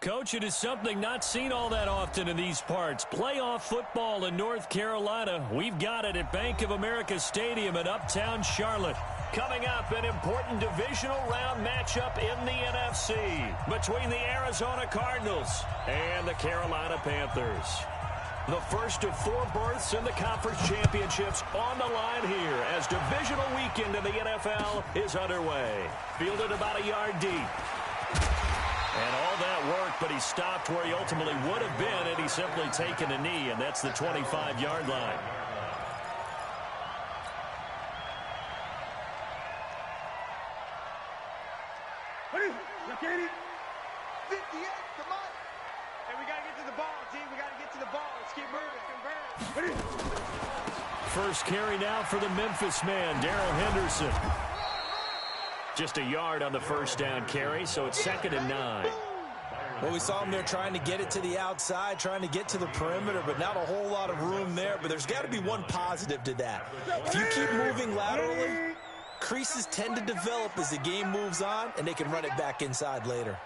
Coach, it is something not seen all that often in these parts. Playoff football in North Carolina. We've got it at Bank of America Stadium in Uptown Charlotte. Coming up, an important divisional round matchup in the NFC between the Arizona Cardinals and the Carolina Panthers. The first of 4 berths in the conference championships on the line here as divisional weekend in the NFL is underway. Fielded about a yard deep. And all that worked, but he stopped where he ultimately would have been had he simply taken a knee, and that's the 25-yard line. Look at it. 58, come on. And we got to get to the ball, team. We got to get to the ball. Let's keep moving. First carry now for the Memphis man, Darrell Henderson. Just a yard on the first down carry, so it's 2nd and 9. Well, we saw him there trying to get it to the outside, trying to get to the perimeter, but not a whole lot of room there. But there's got to be one positive to that. If you keep moving laterally, creases tend to develop as the game moves on, and they can run it back inside later.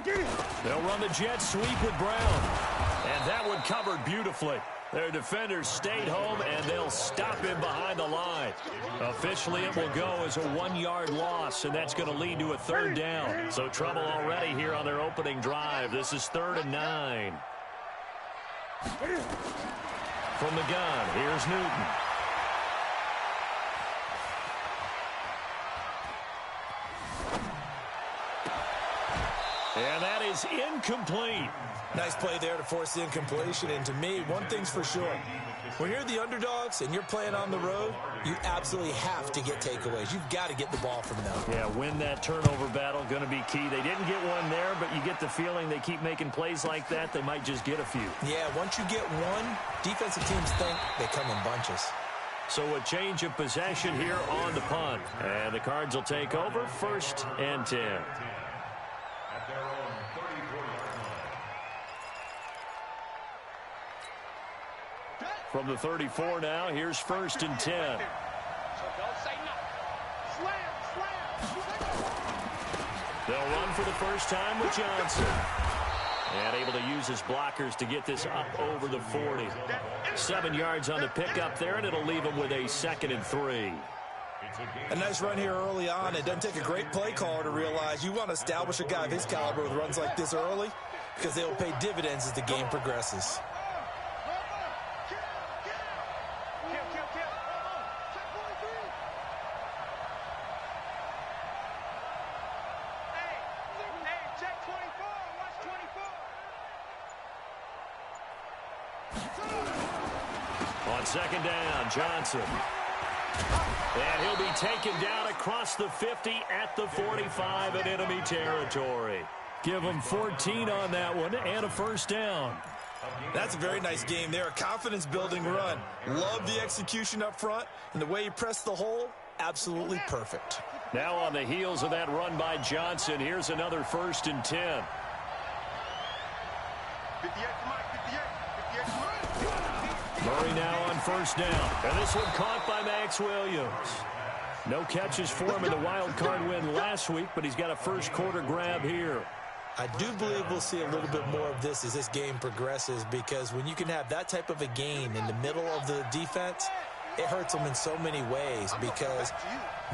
They'll run the jet sweep with Brown. And that one covered beautifully. Their defenders stayed home, and they'll stop him behind the line. Officially, it will go as a 1-yard loss, and that's going to lead to a 3rd down. So trouble already here on their opening drive. This is 3rd and 9. From the gun, here's Newton. And that is incomplete. Nice play there to force the incompletion. And to me, one thing's for sure. When you're the underdogs and you're playing on the road, you absolutely have to get takeaways. You've got to get the ball from them. Yeah, win that turnover battle, going to be key. They didn't get one there, but you get the feeling they keep making plays like that, they might just get a few. Yeah, once you get one, defensive teams think they come in bunches. So a change of possession here on the punt. And the Cards will take over, 1st and 10. From the 34 now, here's 1st and 10. They'll run for the first time with Johnson. And able to use his blockers to get this up over the 40. 7 yards on the pickup there, and it'll leave him with a 2nd and 3. A nice run here early on. It doesn't take a great play caller to realize you want to establish a guy of his caliber with runs like this early because they'll pay dividends as the game progresses. On 2nd down, Johnson. And he'll be taken down across the 50 at the 45 in enemy territory. Give him 14 on that one and a 1st down. That's a very nice game there. A confidence-building run. Love the execution up front. And the way he pressed the hole, absolutely perfect. Now on the heels of that run by Johnson, here's another 1st and 10. 58, come on, 58. Murray now on 1st down. And this one caught by Max Williams. No catches for him in the wild card win last week, but he's got a first quarter grab here. I do believe we'll see a little bit more of this as this game progresses because when you can have that type of a gain in the middle of the defense, it hurts them in so many ways because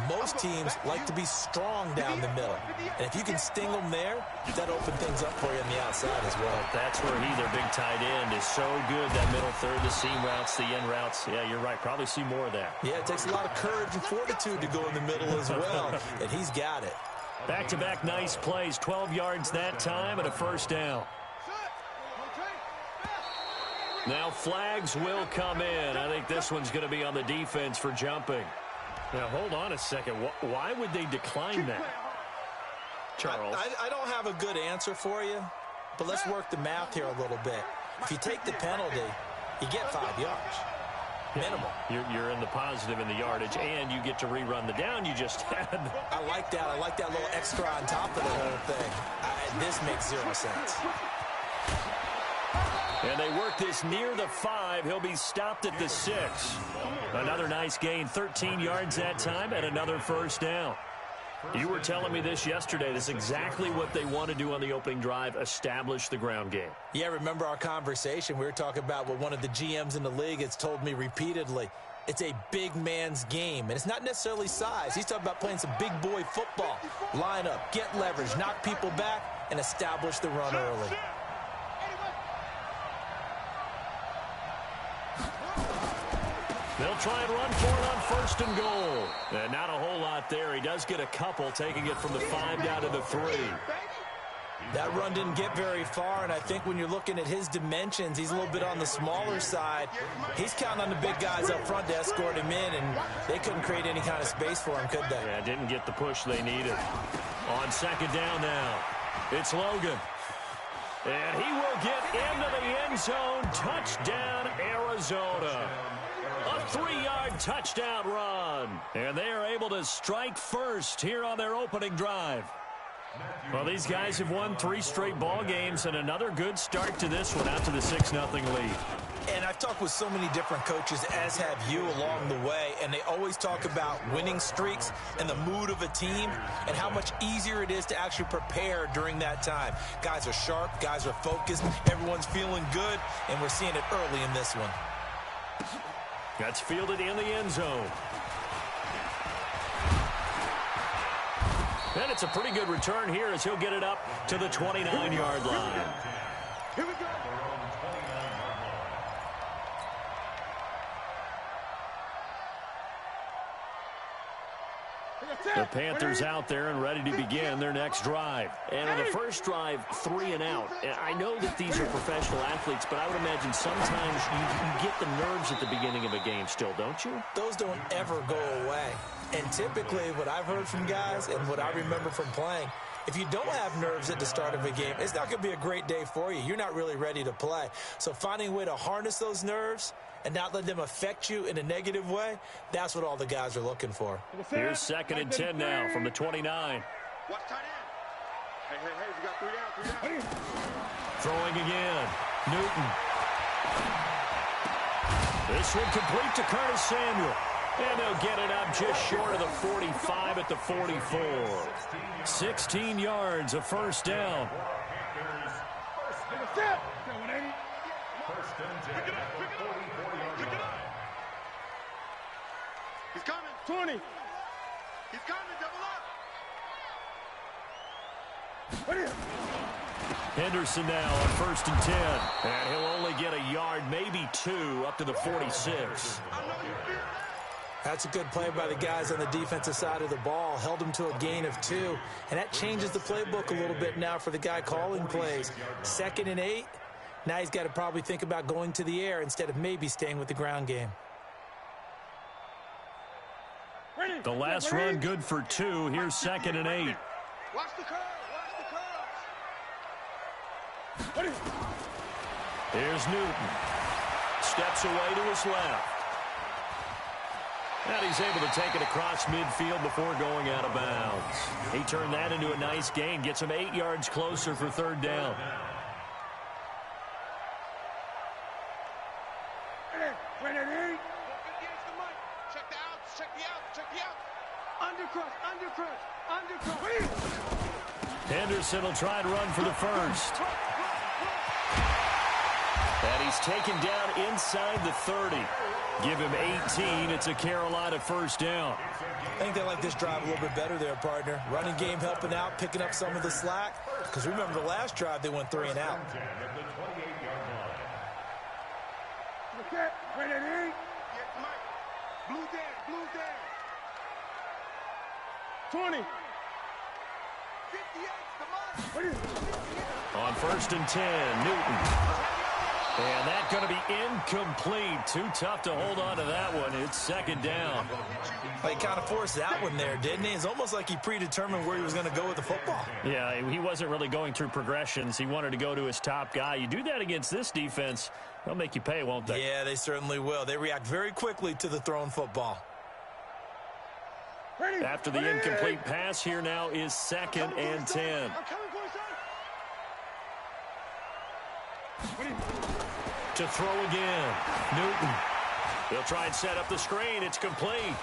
most teams like to be strong down the middle. And if you can sting them there, that opens things up for you on the outside as well. That's where their big tight end, is so good, that middle third, the seam routes, the end routes. Yeah, you're right. Probably see more of that. Yeah, it takes a lot of courage and fortitude to go in the middle as well, and he's got it. Back-to-back nice plays, 12 yards that time and a 1st down. Now flags will come in. I think this one's going to be on the defense for jumping. Now, hold on a second. Why would they decline that? Charles? I don't have a good answer for you, but let's work the math here a little bit. If you take the penalty, you get 5 yards. Minimum. You're in the positive in the yardage, and you get to rerun the down you just had. I like that. I like that little extra on top of the whole thing. This makes 0 sense. And they work this near the 5. He'll be stopped at the 6. Another nice gain, 13 yards that time, and another 1st down. You were telling me this yesterday. This is exactly what they want to do on the opening drive, establish the ground game. Yeah, remember our conversation? We were talking about what one of the GMs in the league has told me repeatedly. It's a big man's game, and it's not necessarily size. He's talking about playing some big boy football. Line up, get leverage, knock people back, and establish the run early. They'll try and run for it on first and goal. And not a whole lot there. He does get a couple, taking it from the 5 down to the 3. That run didn't get very far, and I think when you're looking at his dimensions, he's a little bit on the smaller side. He's counting on the big guys up front to escort him in, and they couldn't create any kind of space for him, could they? Yeah, didn't get the push they needed. On second down now, it's Logan. And he will get into the end zone. Touchdown, Arizona. A 3-yard touchdown run. And they are able to strike first here on their opening drive. Well, these guys have won 3 straight ball games, and another good start to this one out to the 6-0 lead. And I've talked with so many different coaches, as have you, along the way, and they always talk about winning streaks and the mood of a team and how much easier it is to actually prepare during that time. Guys are sharp, guys are focused, everyone's feeling good, and we're seeing it early in this one. That's fielded in the end zone. And it's a pretty good return here as he'll get it up to the 29-yard line. Here we go. The Panthers out there and ready to begin their next drive. And on the first drive, 3 and out. And I know that these are professional athletes, but I would imagine sometimes you get the nerves at the beginning of a game still, don't you? Those don't ever go away. And typically what I've heard from guys and what I remember from playing, if you don't have nerves at the start of a game, it's not going to be a great day for you. You're not really ready to play. So finding a way to harness those nerves and not let them affect you in a negative way, that's what all the guys are looking for. Here's 2nd and 10 now from the 29. Watch tight end. Hey, we got 3 down. Throwing again. Newton. This one complete to Curtis Samuel. And they'll get it up just short of the 45 at the 44. 16 yards, a first down. He's coming. 20. He's coming. Double up. Henderson now on 1st and 10. And he'll only get a yard, maybe 2, up to the 46. I know you feel that. That's a good play by the guys on the defensive side of the ball. Held him to a gain of 2. And that changes the playbook a little bit now for the guy calling plays. 2nd and 8. Now he's got to probably think about going to the air instead of maybe staying with the ground game. The last run good for 2. Here's 2nd and 8. Watch the curve. Watch the curve. Here's Newton. Steps away to his left. And he's able to take it across midfield before going out of bounds. He turned that into a nice gain. Gets him 8 yards closer for 3rd down. Henderson will try and run for the first. And he's taken down inside the 30. Give him 18. It's a Carolina first down. I think they like this drive a little bit better there, partner. Running game helping out, picking up some of the slack. Because remember the last drive, they went 3 and out. Blue down. 20. 58, On 1st and 10, Newton. And that's going to be incomplete. Too tough to hold on to that one. It's 2nd down. Well, he kind of forced that one there, didn't he? It's almost like he predetermined where he was going to go with the football. Yeah, he wasn't really going through progressions. He wanted to go to his top guy. You do that against this defense, they'll make you pay, won't they? Yeah, they certainly will. They react very quickly to the thrown football. After the incomplete pass, here now is 2nd and 10. To throw again. Newton. He'll try and set up the screen. It's complete.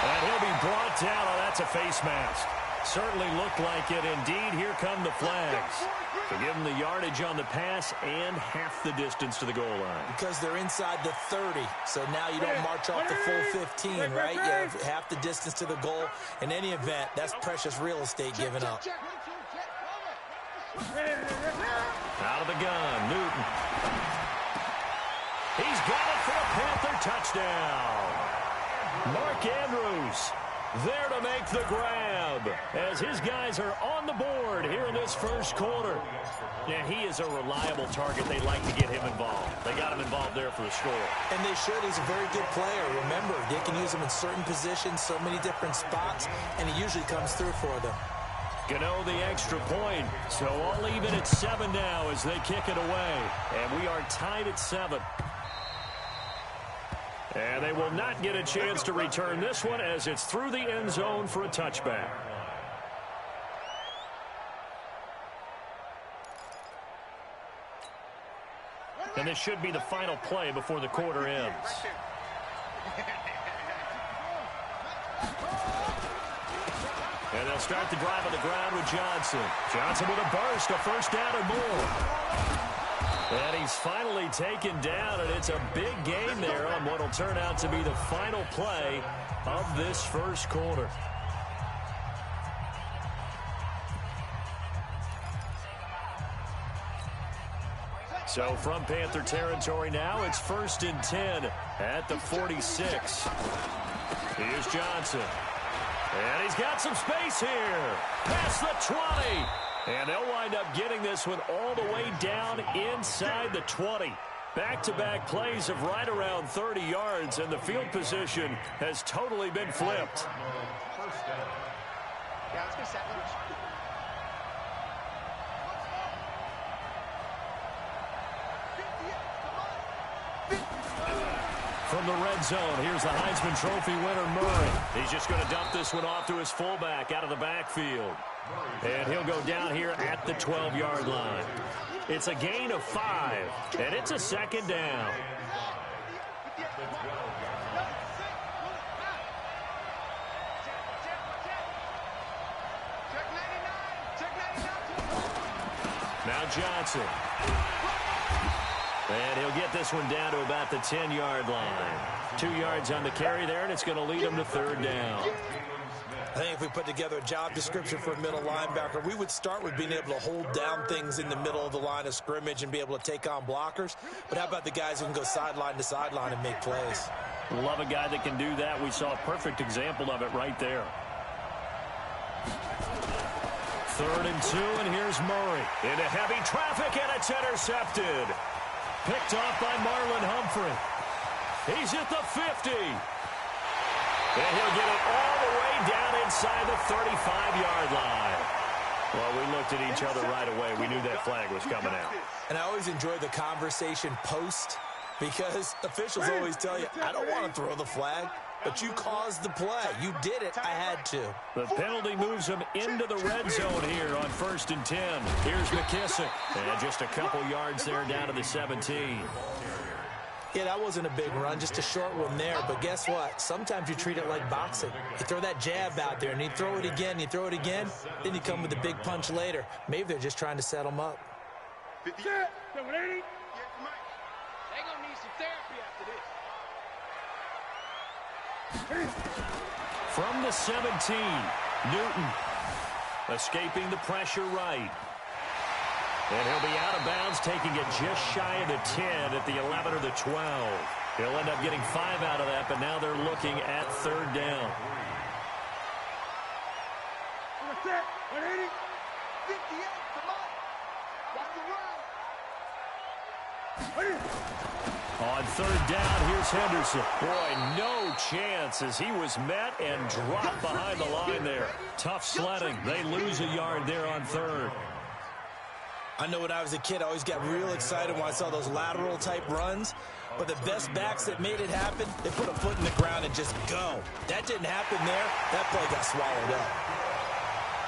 And he'll be brought down. Oh, that's a face mask. Certainly looked like it. Indeed, here come the flags. To give them the yardage on the pass and half the distance to the goal line. Because they're inside the 30, so now you don't march off the full 15, right? You have half the distance to the goal. In any event, that's precious real estate given up. Out of the gun, Newton. He's got it for a Panther touchdown. Mark Andrews there to make the grab as his guys are on the board here in this first quarter. Yeah, he is a reliable target. They like to get him involved. They got him involved there for the score. And they should. He's a very good player. Remember, they can use him in certain positions, so many different spots, and he usually comes through for them. Gano the extra point. So all even at 7 now as they kick it away. And we are tied at 7. And they will not get a chance to return this one as it's through the end zone for a touchback. And this should be the final play before the quarter ends. And they'll start the drive on the ground with Johnson. Johnson with a burst, a first down and more. And he's finally taken down, and it's a big gain there on what will turn out to be the final play of this first quarter. So from Panther territory now, it's 1st and 10 at the 46. Here's Johnson. And he's got some space here. Past the 20. And they'll wind up getting this one all the way down inside the 20. Back-to-back plays of right around 30 yards, and the field position has totally been flipped. From the red zone, here's the Heisman Trophy winner, Murray. He's just going to dump this one off to his fullback out of the backfield. And he'll go down here at the 12-yard line. It's a gain of 5, and it's a second down. Now Johnson. And he'll get this one down to about the 10-yard line. 2 yards on the carry there, and it's going to lead him to 3rd down. I think if we put together a job description for a middle linebacker, we would start with being able to hold down things in the middle of the line of scrimmage and be able to take on blockers. But how about the guys who can go sideline to sideline and make plays? Love a guy that can do that. We saw a perfect example of it right there. 3rd and 2, and here's Murray. Into heavy traffic, and it's intercepted. Picked off by Marlon Humphrey. He's at the 50. And he'll get it all the way down inside the 35-yard line. Well, we looked at each other right away. We knew that flag was coming out. And I always enjoy the conversation post because officials always tell you, I don't want to throw the flag, but you caused the play. You did it. I had to. The penalty moves him into the red zone here on 1st and 10. Here's McKissick. And just a couple yards there down to the 17. Yeah, that wasn't a big run, just a short one there. But guess what? Sometimes you treat it like boxing. You throw that jab out there, and you throw it again, you throw it again, then you come with a big punch later. Maybe they're just trying to set them up. 50. They're going to need some therapy after this. From the 17, Newton escaping the pressure right. And he'll be out of bounds, taking it just shy of the 10 at the 11 or the 12. He'll end up getting 5 out of that, but now they're looking at 3rd down. 180, 58, come on. On 3rd down, here's Henderson. Boy, no chance as he was met and dropped behind the line there. Tough sledding. They lose a yard there on 3rd. I know when I was a kid, I always got real excited when I saw those lateral-type runs. But the best backs that made it happen, they put a foot in the ground and just go. That didn't happen there. That play got swallowed up.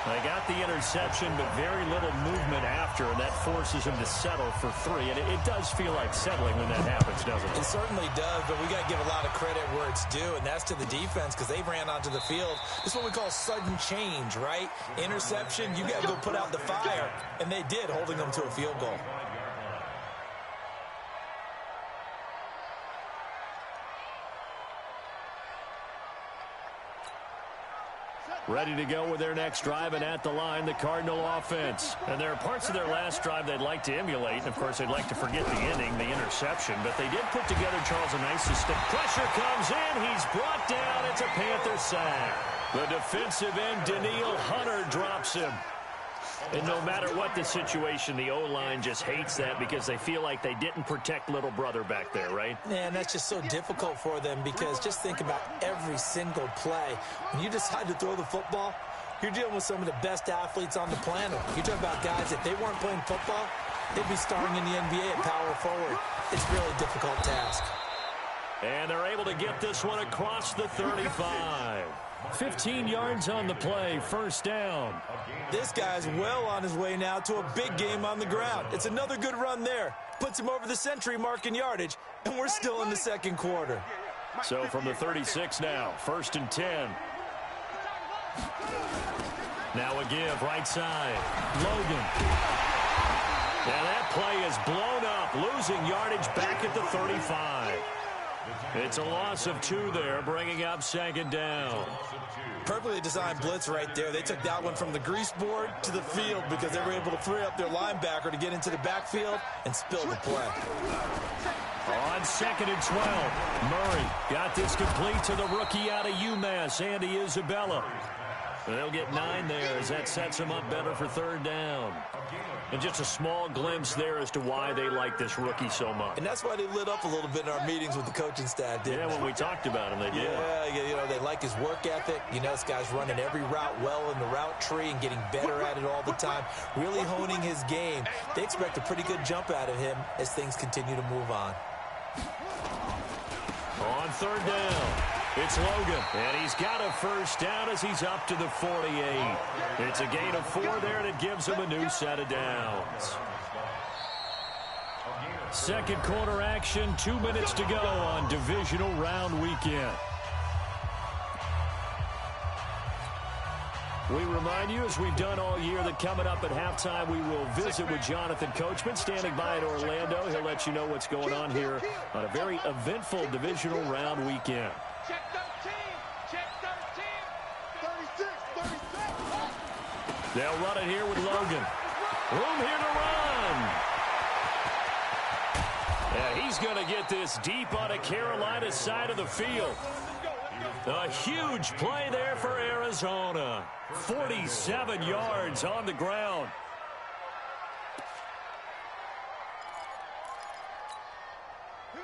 They got the interception, but very little movement after, and that forces him to settle for 3. And it does feel like settling when that happens, doesn't it? It certainly does, but we got to give a lot of credit where it's due, and that's to the defense because they ran onto the field. This is what we call sudden change, right? Interception, you got to go put out the fire, and they did, holding them to a field goal. Ready to go with their next drive, and at the line, the Cardinal offense. And there are parts of their last drive they'd like to emulate, and of course they'd like to forget the ending, the interception, but they did put together Charles a nice system. Pressure comes in, he's brought down, it's a Panther sack. The defensive end, Danielle Hunter, drops him. And no matter what the situation, the O-line just hates that because they feel like they didn't protect little brother back there, right? Man, that's just so difficult for them because just think about every single play. When you decide to throw the football, you're dealing with some of the best athletes on the planet. You talk about guys, if they weren't playing football, they'd be starring in the NBA at power forward. It's a really difficult task. And they're able to get this one across the 35. 15 yards on the play, first down. This guy's well on his way now to a big game on the ground. It's another good run there. Puts him over the century mark in yardage, and we're still in the second quarter. So from the 36 now, 1st and 10. Now a give, right side. Logan. And that play is blown up, losing yardage back at the 35. It's a loss of 2 there, bringing up 2nd down. Perfectly designed blitz right there. They took that one from the grease board to the field because they were able to free up their linebacker to get into the backfield and spill the play. On 2nd and 12, Murray got this complete to the rookie out of UMass, Andy Isabella. They'll get 9 there as that sets them up better for 3rd down. And just a small glimpse there as to why they like this rookie so much. And that's why they lit up a little bit in our meetings with the coaching staff, didn't they? Yeah, when we talked about him, they did. Yeah, you know, they like his work ethic. You know, this guy's running every route well in the route tree and getting better at it all the time, really honing his game. They expect a pretty good jump out of him as things continue to move on. On 3rd down, it's Logan, and he's got a first down as he's up to the 48. It's a gain of 4 there, and it gives him a new set of downs. Second quarter action, 2 minutes to go on divisional round weekend. We remind you, as we've done all year, that coming up at halftime, we will visit with Jonathan Coachman, standing by in Orlando. He'll let you know what's going on here on a very eventful divisional round weekend. Check 13. Check 13. 36. 36. They'll run it here with Logan. Room here to run. Yeah, he's going to get this deep on the Carolina side of the field. A huge play there for Arizona. 47 yards on the ground.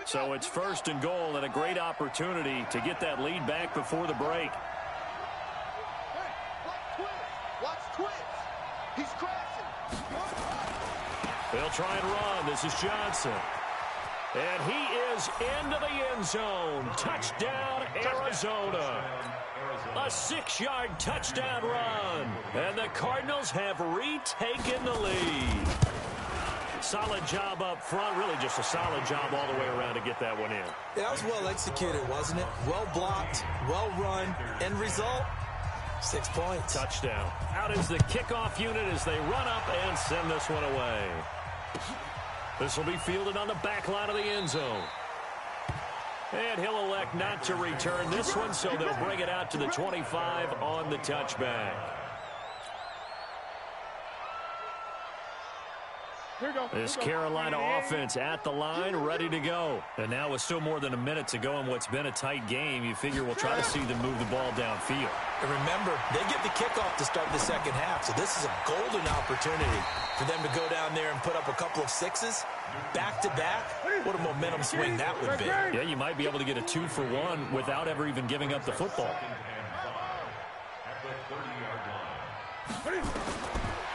So it's 1st and goal and a great opportunity to get that lead back before the break. Watch twist. He's crashing. They'll try and run. This is Johnson. And he is into the end zone. Touchdown, Arizona. A 6-yard touchdown run. And the Cardinals have retaken the lead. Solid job up front. Really just a solid job all the way around to get that one in. Yeah, that was well executed, wasn't it? Well blocked, well run. End result, 6 points. Touchdown. Out is the kickoff unit as they run up and send this one away. This will be fielded on the back line of the end zone. And he'll elect not to return this one, so they'll bring it out to the 25 on the touchback. This Carolina offense at the line, ready to go. And now with still more than a minute to go in what's been a tight game, you figure we'll try to see them move the ball downfield. And remember, they get the kickoff to start the second half, so this is a golden opportunity for them to go down there and put up a couple of 6s back-to-back. What a momentum swing that would be. Yeah, you might be able to get a 2-for-1 without ever even giving up the football.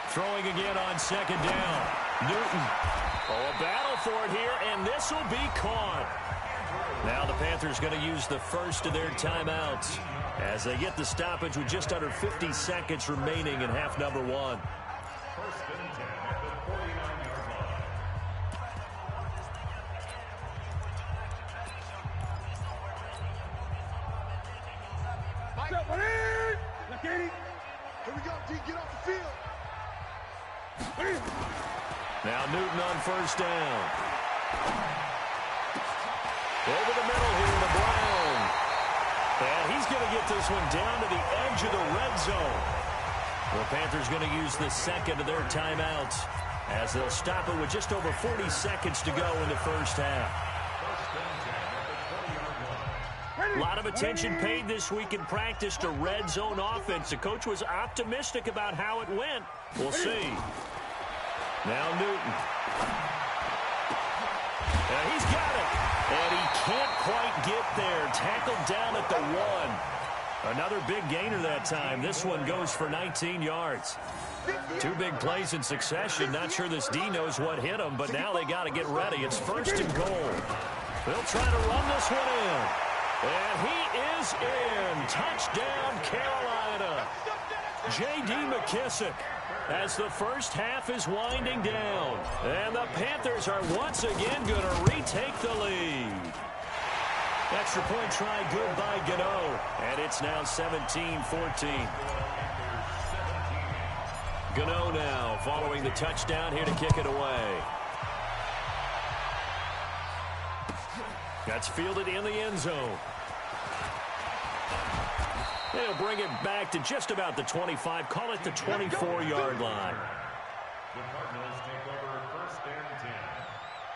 Throwing again on 2nd down. Newton. Oh, a battle for it here, and this will be caught. Now the Panthers going to use the first of their timeouts as they get the stoppage with just under 50 seconds remaining in half number one. First and 10 at the 49-yard line. Here we go, D. Get off the field. Now Newton on first down. Over the middle here to Brown. And he's going to get this one down to the edge of the red zone. The Panthers going to use the second of their timeouts as they'll stop it with just over 40 seconds to go in the first half. A lot of attention paid this week in practice to red zone offense. The coach was optimistic about how it went. We'll see. Now Newton. And he's got it. And he can't quite get there. Tackled down at the 1. Another big gainer that time. This one goes for 19 yards. Two big plays in succession. Not sure this D knows what hit him, but now they got to get ready. It's first and goal. They'll try to run this one in. And he is in. Touchdown, Carolina. J.D. McKissick as the first half is winding down. And the Panthers are once again going to retake the lead. Extra point try good by Gano. And it's now 17-14. Gano now following the touchdown here to kick it away. That's fielded in the end zone. They'll bring it back to just about the 25. Call it the 24-yard line. The Cardinals take over first and 10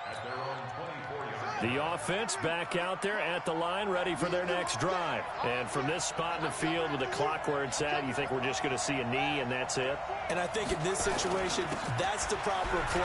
at their own 24-yard line. The offense back out there at the line, ready for their next drive. And from this spot in the field with the clock where it's at, you think we're just going to see a knee and that's it? And I think in this situation, that's the proper play.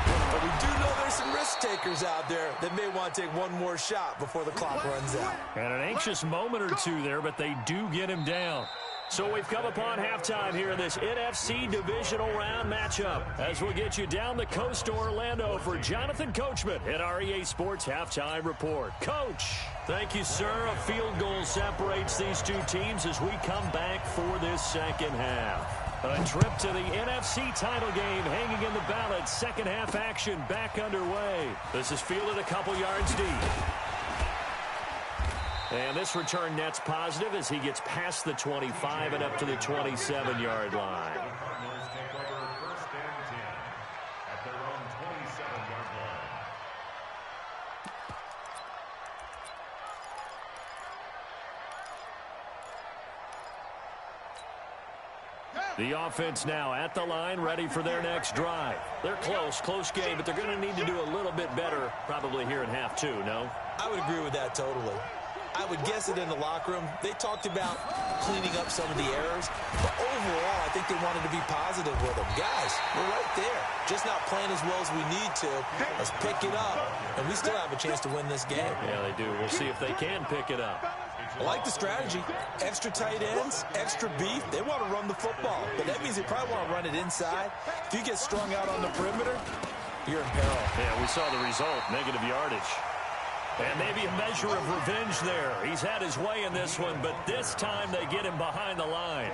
But we do know there's some risk takers out there that may want to take one more shot before the clock runs out. And an anxious moment or two there, but they do get him down. So we've come upon halftime here in this NFC divisional round matchup as we'll get you down the coast to Orlando for Jonathan Coachman at our EA Sports Halftime Report. Coach, thank you, sir. A field goal separates these two teams as we come back for this second half. A trip to the NFC title game hanging in the balance. Second half action back underway. This is fielded a couple yards deep. And this return net's positive as he gets past the 25 and up to the 27-yard line. The Cardinals take over first and 10 at their own 27-yard line. The offense now at the line, ready for their next drive. They're close game, but they're going to need to do a little bit better probably here in half two, no? I would agree with that totally. I would guess it in the locker room. They talked about cleaning up some of the errors, but overall, I think they wanted to be positive with them. Guys, we're right there. Just not playing as well as we need to. Let's pick it up, and we still have a chance to win this game. Yeah, they do. We'll see if they can pick it up. I like the strategy. Extra tight ends, extra beef. They want to run the football, but that means they probably want to run it inside. If you get strung out on the perimeter, you're in peril. Yeah, we saw the result, negative yardage. And maybe a measure of revenge there. He's had his way in this one, but this time they get him behind the line.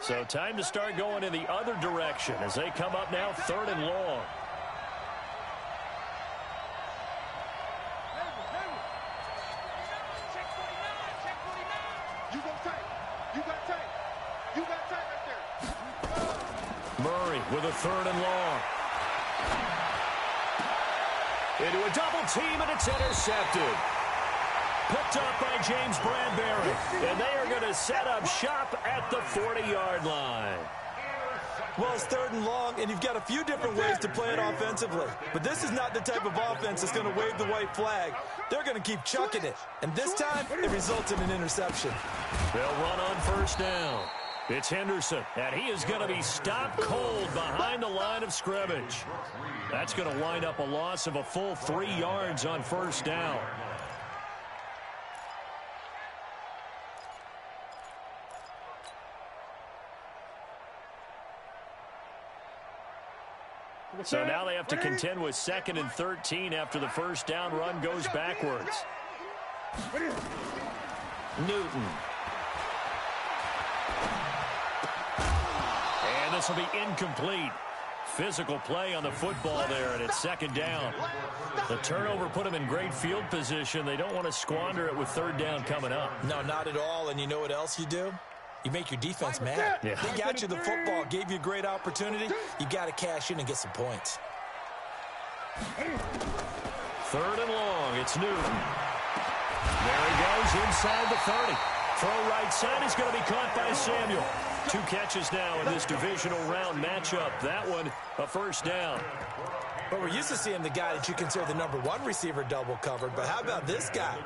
So time to start going in the other direction as they come up now third and long. Murray with a third and long. Into a double team, and it's intercepted. Picked up by James Bradbury. And they are going to set up shop at the 40-yard line. Well, it's third and long, and you've got a few different ways to play it offensively. But this is not the type of offense that's going to wave the white flag. They're going to keep chucking it. And this time, it results in an interception. They'll run on first down. It's Henderson, and he is going to be stopped cold behind the line of scrimmage. That's going to wind up a loss of a full 3 yards on first down. So now they have to contend with 2nd and 13 after the first down run goes backwards. Newton. And this will be incomplete. Physical play on the football there, and it's 2nd down. The turnover put them in great field position. They don't want to squander it with 3rd down coming up. No, not at all. And you know what else you do? You make your defense mad. Yeah. They got you the football, gave you a great opportunity. You got to cash in and get some points. 3rd and long. It's Newton. There he goes inside the 30. Throw right side is going to be caught by Samuel. 2 catches now in this divisional round matchup. That one, a first down. But we're used to seeing the guy that you consider the #1 receiver double covered. But how about this guy?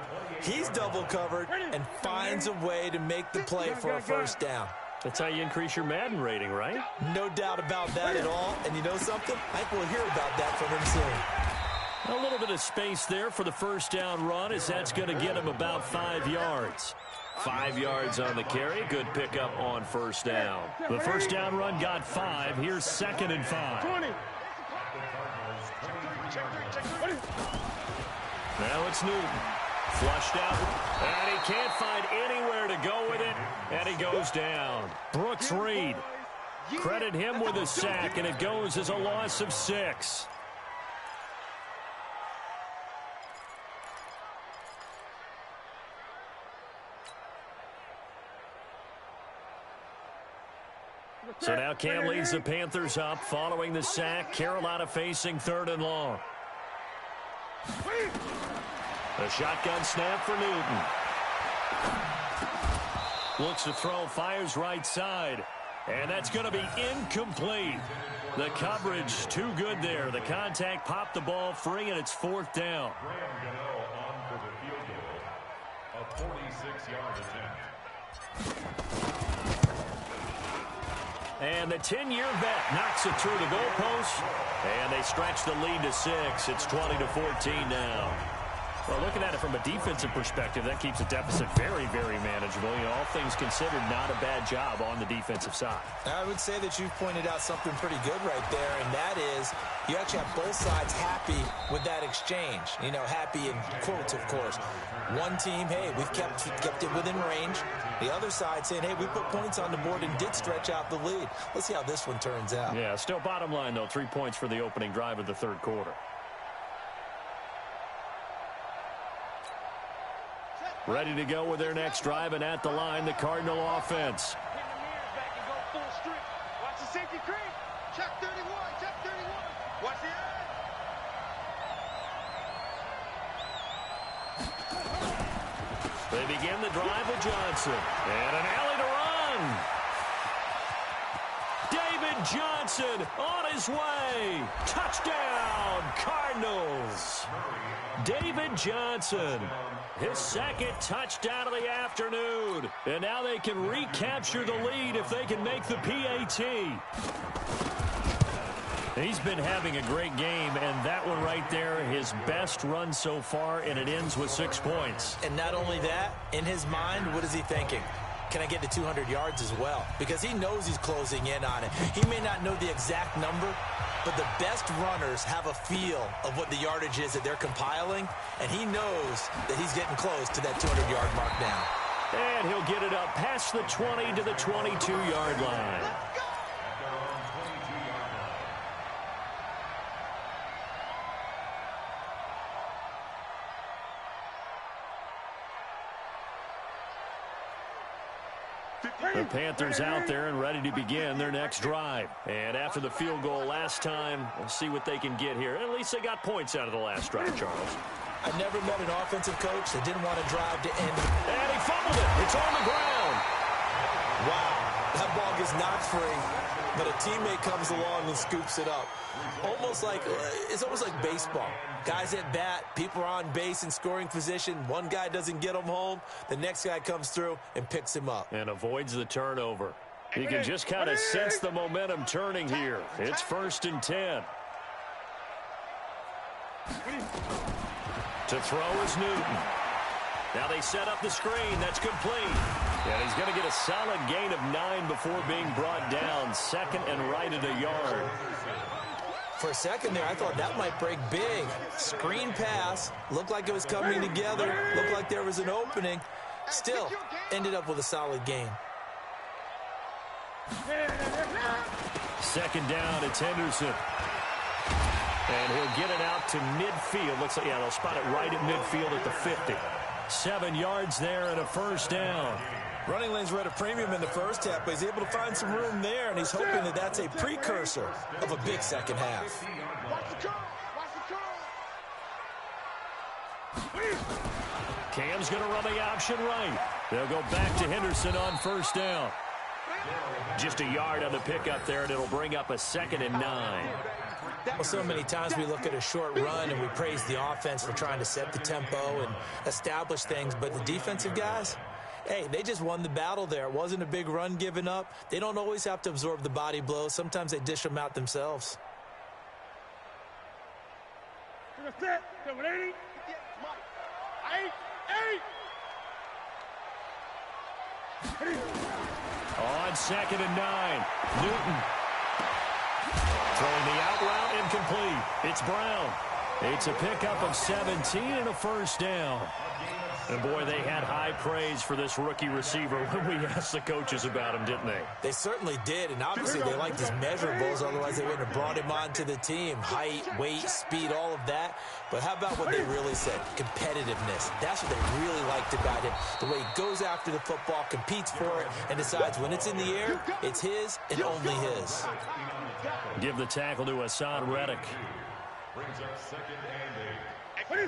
He's double covered and finds a way to make the play for a first down. That's how you increase your Madden rating, right? No doubt about that at all. And you know something? I think we'll hear about that from him soon. A little bit of space there for the first down run, as that's going to get him about 5 yards. 5 yards on the carry. Good pickup on first down. The first down run got 5. Here's 2nd and 5. Now it's Newton. Flushed out. And he can't find anywhere to go with it. And he goes down. Brooks Reed. Credit him with a sack, and it goes as a loss of 6. So now Cam leads the Panthers up following the sack. Carolina facing 3rd and long. A shotgun snap for Newton. Looks to throw, fires right side. And that's going to be incomplete. The coverage too good there. The contact popped the ball free, and it's 4th down. On for the field goal. A 46-yard attempt. And the 10-year vet knocks it through the goalpost. And they stretch the lead to 6. It's 20-14 now. Well, looking at it from a defensive perspective, that keeps the deficit very, very manageable. You know, all things considered, not a bad job on the defensive side. I would say that you've pointed out something pretty good right there, and that is you actually have both sides happy with that exchange. You know, happy in quotes, of course. One team, hey, we've kept it within range. The other side saying, hey, we put points on the board and did stretch out the lead. Let's see how this one turns out. Yeah, still bottom line, though, 3 points for the opening drive of the 3rd quarter. Ready to go with their next drive, and at the line, the Cardinal offense. Watch the safety creep. Check 31. Check 31. Watch the edge. They begin the drive with Johnson. And an alley to run. David Johnson on his way. Touchdown, Cardinals. David Johnson, his 2nd touchdown of the afternoon. And now they can recapture the lead if they can make the PAT. He's been having a great game, and that one right there, his best run so far, and it ends with 6 points. And not only that, in his mind, what is he thinking? Can I get to 200 yards as well? Because he knows he's closing in on it. He may not know the exact number, but the best runners have a feel of what the yardage is that they're compiling, and he knows that he's getting close to that 200-yard mark now. And he'll get it up past the 20 to the 22-yard line. The Panthers out there and ready to begin their next drive. And after the field goal last time, we'll see what they can get here. At least they got points out of the last drive, Charles. I've never met an offensive coach that didn't want to drive to end. And he fumbled it. It's on the ground. Wow, that ball gets knocked free, but a teammate comes along and scoops it up. It's almost like baseball. Guys at bat, people are on base in scoring position. One guy doesn't get him home. The next guy comes through and picks him up. And avoids the turnover. You can just kind of sense the momentum turning here. It's 1st and 10. To throw is Newton. Now they set up the screen. That's complete. And he's going to get a solid gain of 9 before being brought down. 2nd and right at a yard. For a second there, I thought that might break big. Screen pass, looked like it was coming together, looked like there was an opening. Still, ended up with a solid gain. Second down, it's Henderson. And he'll get it out to midfield. Looks like, yeah, they'll spot it right at midfield at the 50. 7 yards there and a first down. Running lanes were at a premium in the first half, but he's able to find some room there, and he's hoping that that's a precursor of a big second half. Cam's going to run the option right. They'll go back to Henderson on first down. Just a yard on the pickup there, and it'll bring up a 2nd and 9. Well, so many times we look at a short run and we praise the offense for trying to set the tempo and establish things, but the defensive guys, hey, they just won the battle there. It wasn't a big run given up. They don't always have to absorb the body blows. Sometimes they dish them out themselves. On 2nd and 9, Newton. Throwing the out route, incomplete. It's Brown. It's a pickup of 17 and a first down. And, boy, they had high praise for this rookie receiver when we asked the coaches about him, didn't they? They certainly did, and obviously they liked his measurables. Otherwise, they wouldn't have brought him onto the team. Height, weight, speed, all of that. But how about what they really said? Competitiveness. That's what they really liked about him. The way he goes after the football, competes for it, and decides when it's in the air, it's his and only his. Give the tackle to Hassan Reddick. Brings up 2nd and 8.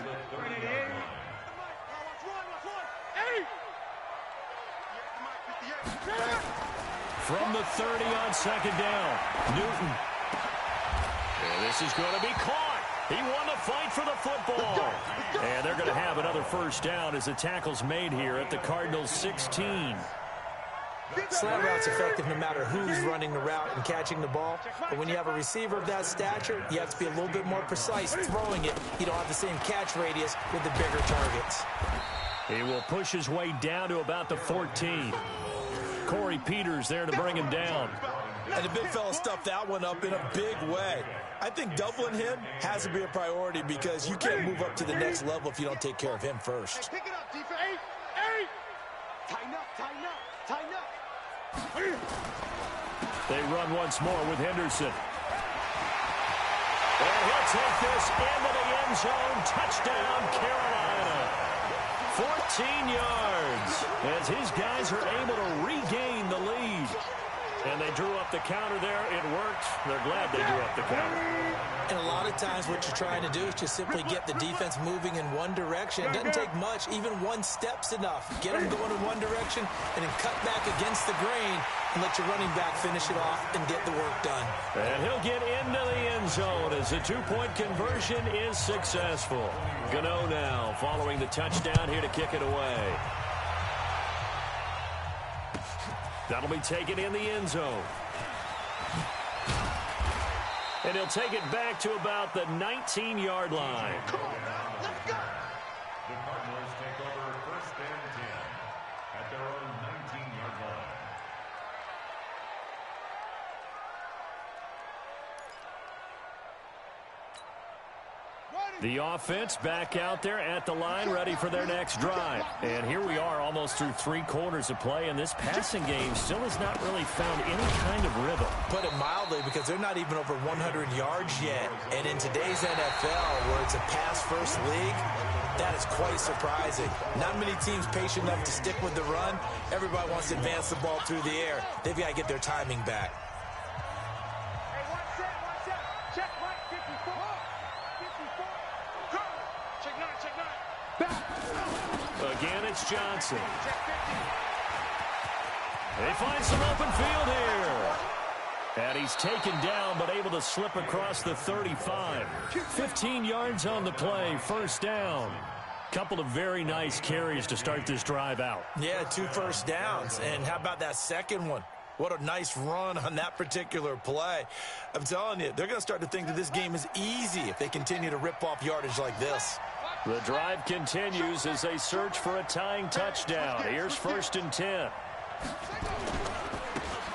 From the 30 on 2nd down, Newton. And this is going to be caught. He won the fight for the football. And they're going to have another first down as the tackle's made here at the Cardinals' 16. Slant route's effective no matter who's running the route and catching the ball. But when you have a receiver of that stature, you have to be a little bit more precise throwing it. You don't have the same catch radius with the bigger targets. He will push his way down to about the 14. Corey Peters there to bring him down. And the big fella stuffed that one up in a big way. I think doubling him has to be a priority because you can't move up to the next level if you don't take care of him first. Pick it up, defense. Tighten up, tighten up, tighten up. They run once more with Henderson. And he'll take this into the end zone. Touchdown, Carolina. 14 yards as his guys are able to regain the lead. And they drew up the counter there. It worked. They're glad they drew up the counter. And a lot of times what you're trying to do is just simply get the defense moving in one direction. It doesn't take much. Even one step's enough. Get them going in one direction and then cut back against the grain and let your running back finish it off and get the work done. And he'll get into the end zone as the two-point conversion is successful. Gano now following the touchdown here to kick it away. That'll be taken in the end zone. And he'll take it back to about the 19-yard line. Come on, now, let's go. The Cardinals take over 1st and 10 at their own 19-yard line. The offense back out there at the line, ready for their next drive. And here we are almost through 3 quarters of play, and this passing game still has not really found any kind of rhythm. Put it mildly, because they're not even over 100 yards yet. And in today's NFL, where it's a pass-first league, that is quite surprising. Not many teams patient enough to stick with the run. Everybody wants to advance the ball through the air. They've got to get their timing back. Hey, one set. Check right, 54. 54. Go. Check 9. Back. Again, it's Johnson. Check 50. They find some open field here. And he's taken down, but able to slip across the 35. 15 yards on the play, first down. Couple of very nice carries to start this drive out. Yeah, 2 first downs. And how about that second one? What a nice run on that particular play. I'm telling you, they're going to start to think that this game is easy if they continue to rip off yardage like this. The drive continues as they search for a tying touchdown. Here's 1st and 10.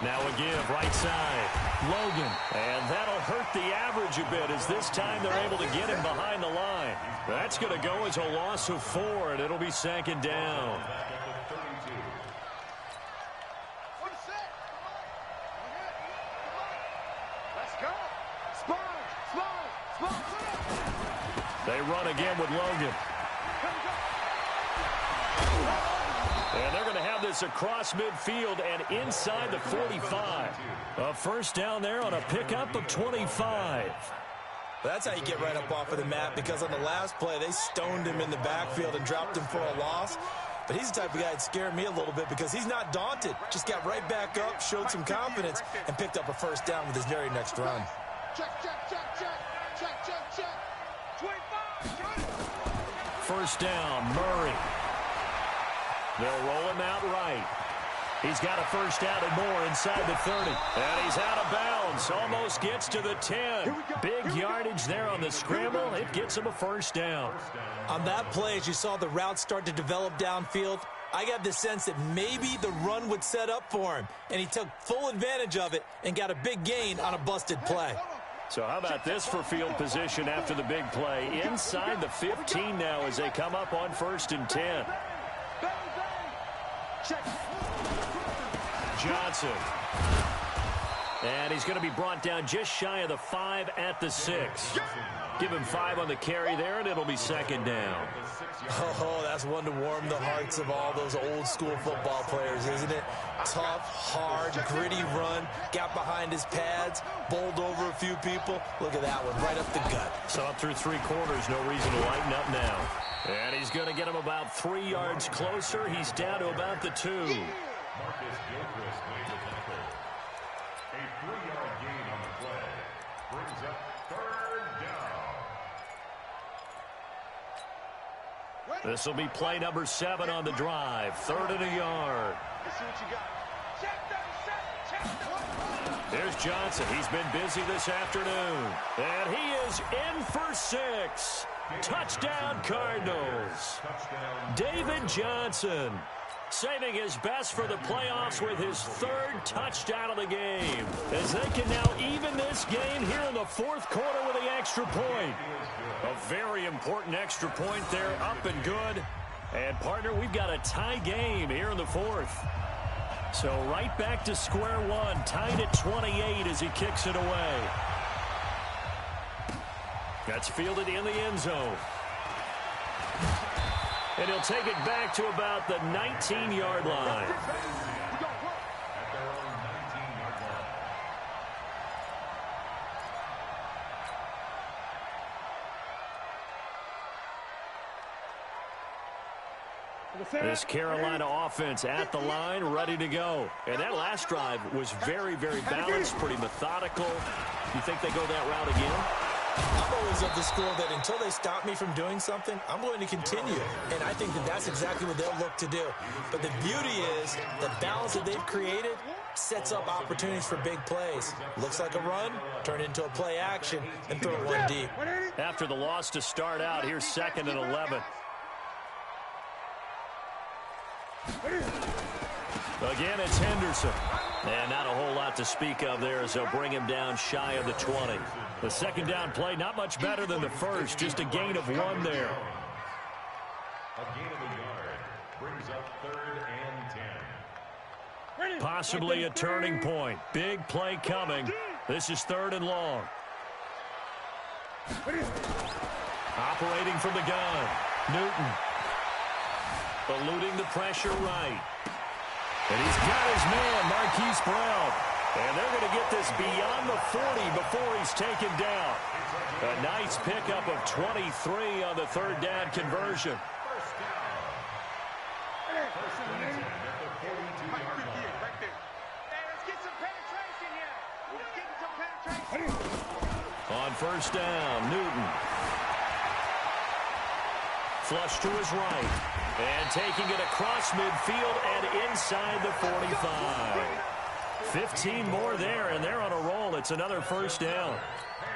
Now a give, right side. Logan. And that'll hurt the average a bit as this time they're able to get him behind the line. That's going to go as a loss of 4, and it'll be second down. They run again with Logan. And they're going to have this across midfield and inside the 45. A first down there on a pickup of 25. That's how you get right up off of the mat, because on the last play, they stoned him in the backfield and dropped him for a loss. But he's the type of guy that scared me a little bit because he's not daunted. Just got right back up, showed some confidence, and picked up a first down with his very next run. Check, check, check, check. Check, check, check. 25. First down, Murray. They'll roll him out right. He's got a first down and more inside the 30. And he's out of bounds. Almost gets to the 10. Big yardage there on the scramble. It gets him a first down. On that play, as you saw the route start to develop downfield, I got the sense that maybe the run would set up for him. And he took full advantage of it and got a big gain on a busted play. So how about this for field position after the big play? Inside the 15 now as they come up on 1st and 10. Johnson. And he's going to be brought down just shy of the 5 at the 6. Give him 5 on the carry there, and it'll be second down. Oh, that's one to warm the hearts of all those old school football players, isn't it? Tough, hard, gritty run. Got behind his pads, bowled over a few people. Look at that one, right up the gut. So up through 3 quarters, no reason to lighten up now. And he's going to get him about 3 yards closer. He's down to about the 2. Marcus Gilchrist made the tackle. A 3-yard gain on the play brings up 3rd down. This will be play number 7 on the drive. 3rd and a yard. Let's see what you got. Check. There's Johnson. He's been busy this afternoon. And he is in for 6. Touchdown, Cardinals. David Johnson saving his best for the playoffs with his 3rd touchdown of the game, as they can now even this game here in the 4th quarter with the extra point. A very important extra point there, up and good. And, partner, we've got a tie game here in the 4th. So right back to square one, tied at 28 as he kicks it away. That's fielded in the end zone. And he'll take it back to about the 19-yard line. This Carolina offense at the line, ready to go. And that last drive was very, very balanced, pretty methodical. You think they go that route again? I'm always of the school that until they stop me from doing something, I'm going to continue. And I think that that's exactly what they'll look to do. But the beauty is the balance that they've created sets up opportunities for big plays. Looks like a run, turn into a play action, and throw one deep. After the loss to start out, here's 2nd and 11. Again, it's Henderson. And not a whole lot to speak of there as they'll bring him down shy of the 20. The second down play, not much better than the first, just a gain of 1 there. A gain of a yard brings up 3rd and 10. Possibly a turning point. Big play coming. This is 3rd and long. Operating from the gun, Newton. Eluding the pressure right. And he's got his man, Marquise Brown. And they're going to get this beyond the 40 before he's taken down. A nice pickup of 23 on the 3rd down conversion. First down. First and 10 at the 42-yard line. Right there. Hey, let's get some penetration here. Let's get some penetration. On first down, Newton. Flush to his right. And taking it across midfield and inside the 45. 15 more there, and they're on a roll. It's another first down.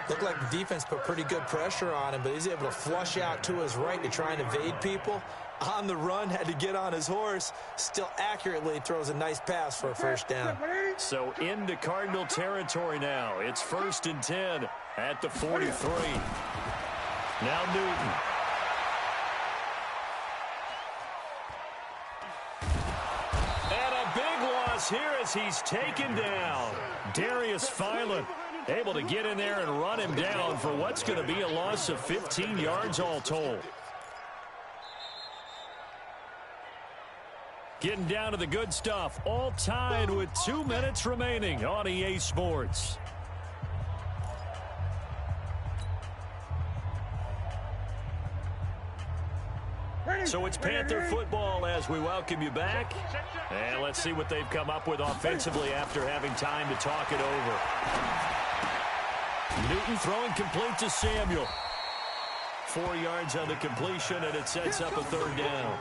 Looked like the defense put pretty good pressure on him, but he's able to flush out to his right to try and evade people. On the run, had to get on his horse. Still accurately throws a nice pass for a first down. So into Cardinal territory now. It's 1st and 10 at the 43. Now Newton. And a big loss here as he's taken down. Darius Philon able to get in there and run him down for what's going to be a loss of 15 yards all told. Getting down to the good stuff. All tied with 2 minutes remaining on EA Sports. So it's Panther football as we welcome you back. And let's see what they've come up with offensively after having time to talk it over. Newton throwing complete to Samuel. 4 yards on the completion, and it sets up a 3rd down.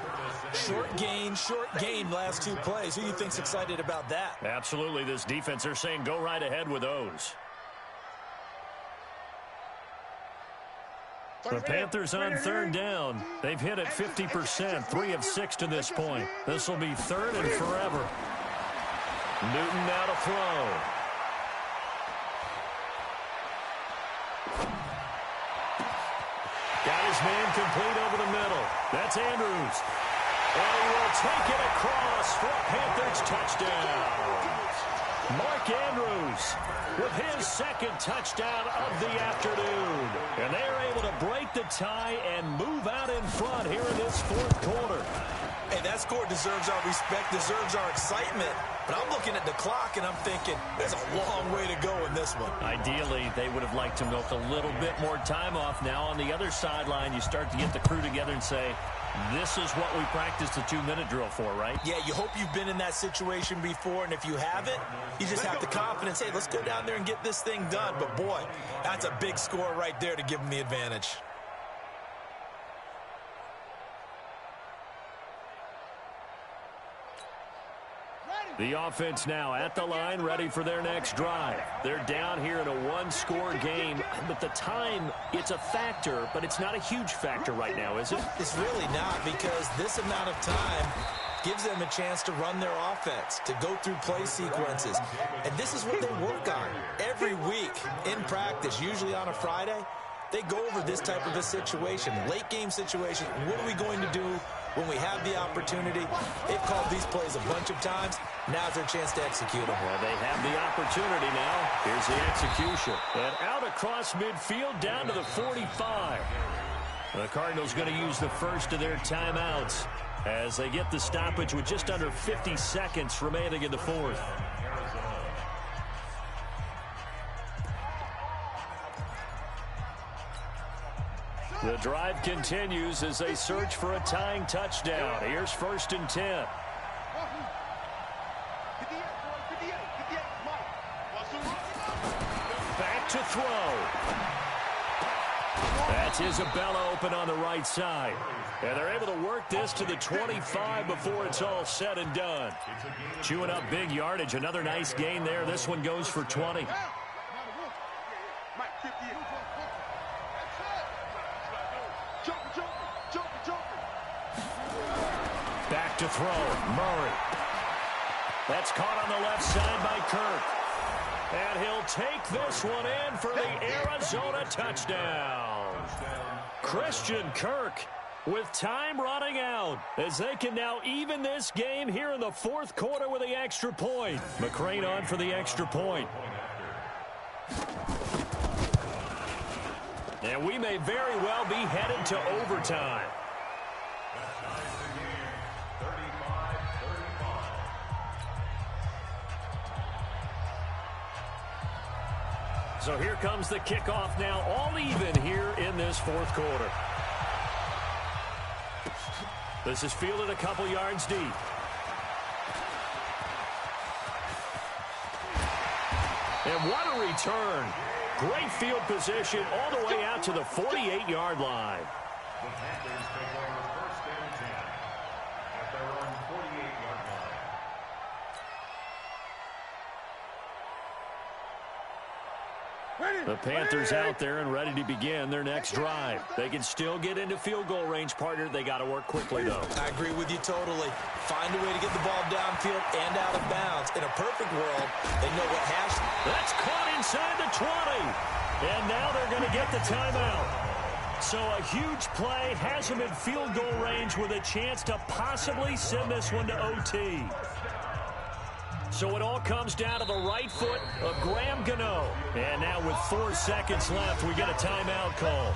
Short gain last 2 plays. Who do you think's excited about that? Absolutely. This defense, they're saying go right ahead with those. The Panthers on 3rd down. They've hit it 50%, 3 of 6 to this point. This will be 3rd and forever. Newton now to throw. Got his man complete over the middle. That's Andrews. And he will take it across for a Panthers touchdown. Mark Andrews with his 2nd touchdown of the afternoon. And they are able to break the tie and move out in front here in this 4th quarter. Hey, that score deserves our respect, deserves our excitement. But I'm looking at the clock, and I'm thinking there's a long way to go in this one. Ideally, they would have liked to milk a little bit more time off. Now on the other sideline, you start to get the crew together and say, this is what we practiced the 2-minute drill for, right? Yeah, you hope you've been in that situation before, and if you haven't, you just have the confidence, hey, let's go down there and get this thing done. But, boy, that's a big score right there to give them the advantage. The offense now at the line, ready for their next drive. They're down here in a 1-score game, but the time, it's a factor, but it's not a huge factor right now, is it? It's really not, because this amount of time gives them a chance to run their offense, to go through play sequences. And this is what they work on every week in practice, usually on a Friday. They go over this type of a situation, late game situation. What are we going to do when we have the opportunity? They've called these plays a bunch of times. Now's their chance to execute them. Well, they have the opportunity now. Here's the execution. And out across midfield down to the 45. The Cardinals going to use the first of their timeouts as they get the stoppage with just under 50 seconds remaining in the 4th. The drive continues as they search for a tying touchdown. Here's 1st and 10. Back to throw. That's Isabella open on the right side. And they're able to work this to the 25 before it's all said and done. Chewing up big yardage. Another nice gain there. This one goes for 20. Back to throw. Murray. That's caught on the left side by Kirk. And he'll take this one in for the Arizona touchdown. Christian Kirk with time running out as they can now even this game here in the 4th quarter with the extra point. McCrane on for the extra point. And we may very well be headed to overtime. So here comes the kickoff now, all even here in this 4th quarter. This is fielded a couple yards deep. And what a return. Great field position all the way out to the 48-yard line. The Panthers take over 1st and 10 at their own 48-yard line. The Panthers out there and ready to begin their next drive. They can still get into field goal range, partner. They got to work quickly, though. I agree with you totally. Find a way to get the ball downfield and out of bounds. In a perfect world, they know what hash. That's caught inside the 20. And now they're going to get the timeout. So a huge play has them in field goal range with a chance to possibly send this one to OT. So it all comes down to the right foot of Graham Gano. And now with 4 seconds left, we get a timeout call.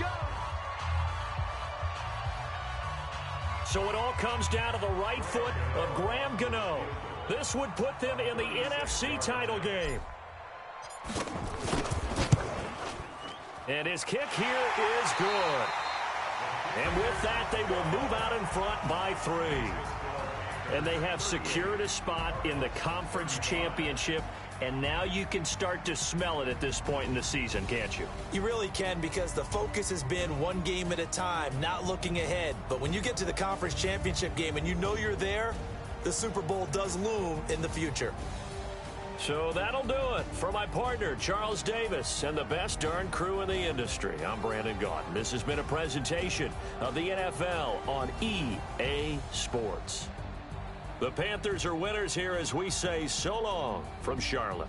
So it all comes down to the right foot of Graham Gano. This would put them in the NFC title game. And his kick here is good. And with that, they will move out in front by 3. And they have secured a spot in the conference championship. And now you can start to smell it at this point in the season, can't you? You really can, because the focus has been one game at a time, not looking ahead. But when you get to the conference championship game and you know you're there, the Super Bowl does loom in the future. So that'll do it for my partner, Charles Davis, and the best darn crew in the industry. I'm Brandon Gaudin. This has been a presentation of the NFL on EA Sports. The Panthers are winners here as we say so long from Charlotte.